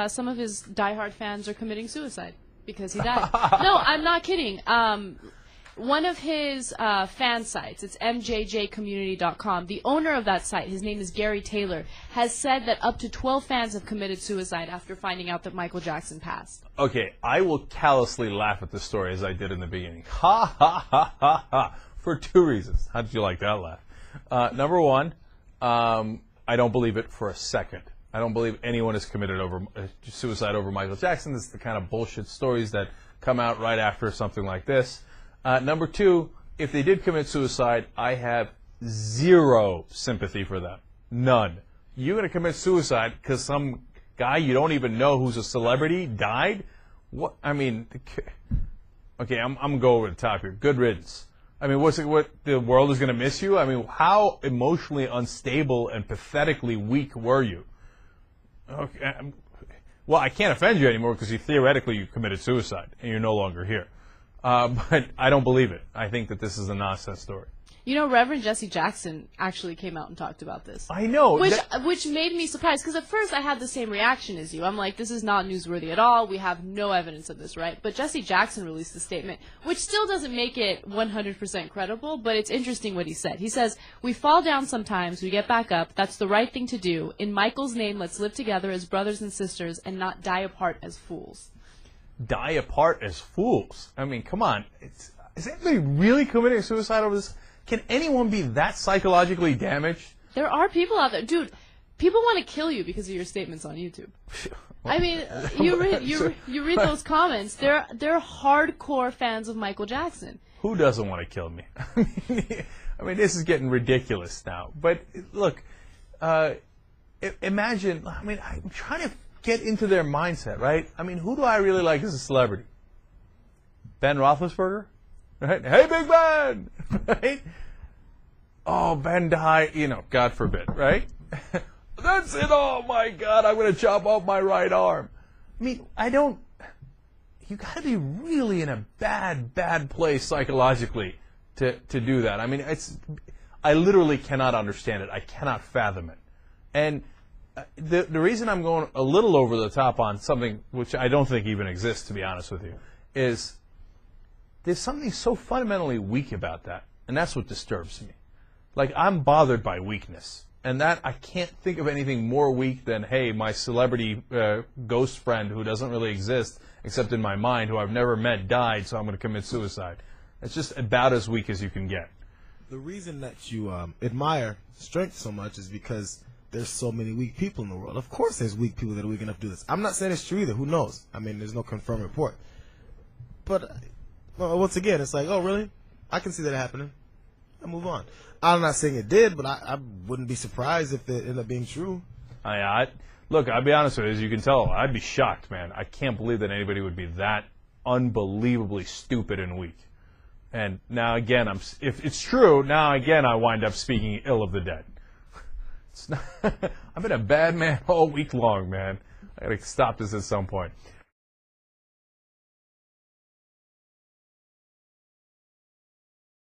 some of his diehard fans are committing suicide because he died. No, I'm not kidding. One of his fan sites, it's mjjcommunity.com, the owner of that site, his name is Gary Taylor, has said that up to 12 fans have committed suicide after finding out that Michael Jackson passed. Okay, I will callously laugh at the story as I did in the beginning. Ha, ha, ha, ha, ha. For two reasons. How did you like that laugh? Number one, I don't believe it for a second. I don't believe anyone has committed suicide over Michael Jackson. This is the kind of bullshit stories that come out right after something like this. Number two, if they did commit suicide, I have zero sympathy for them. None. You're going to commit suicide because some guy you don't even know who's a celebrity died? What? I mean, okay, I'm going to go over the top here. Good riddance. I mean, what the world is going to miss you? I mean, how emotionally unstable and pathetically weak were you? Okay, well, I can't offend you anymore because theoretically you committed suicide and you're no longer here. But I don't believe it. I think that this is a nonsense story. You know, Reverend Jesse Jackson actually came out and talked about this. I know. Which made me surprised, because at first I had the same reaction as you. I'm like, this is not newsworthy at all. We have no evidence of this, right? But Jesse Jackson released a statement, which still doesn't make it 100% credible, but it's interesting what he said. He says, "We fall down sometimes, we get back up. That's the right thing to do. In Michael's name, let's live together as brothers and sisters and not die apart as fools." Die apart as fools? I mean, come on. Is anybody really committing suicide over this? Can anyone be that psychologically damaged? There are people out there. Dude, people want to kill you because of your statements on YouTube. I mean, you read those comments. They're hardcore fans of Michael Jackson. Who doesn't want to kill me? I mean, this is getting ridiculous now. But look, imagine, I mean, I'm trying to get into their mindset, right? I mean, who do I really like as a celebrity? Ben Roethlisberger? Right? Hey, Big Ben! Right? Oh, Ben died, God forbid, right? That's it, oh my God, I'm going to chop off my right arm. I mean, you got to be really in a bad place psychologically to do that. I mean, I literally cannot understand it. I cannot fathom it. And the reason I'm going a little over the top on something which I don't think even exists, to be honest with you, is there's something so fundamentally weak about that, and that's what disturbs me. Like, I'm bothered by weakness, and that I can't think of anything more weak than, hey, my celebrity ghost friend who doesn't really exist except in my mind, who I've never met, died, so I'm going to commit suicide. It's just about as weak as you can get. The reason that you admire strength so much is because there's so many weak people in the world. Of course there's weak people that are weak enough to do this. I'm not saying it's true either. Who knows? I mean, there's no confirmed report. But well, once again, it's like, oh, really? I can see that happening. I move on. I'm not saying it did, but I wouldn't be surprised if it ended up being true. Look, I'll be honest with you. As you can tell, I'd be shocked, man. I can't believe that anybody would be that unbelievably stupid and weak. And now, again, if it's true, now, again, I wind up speaking ill of the dead. I've been a bad man all week long, man. I got to stop this at some point.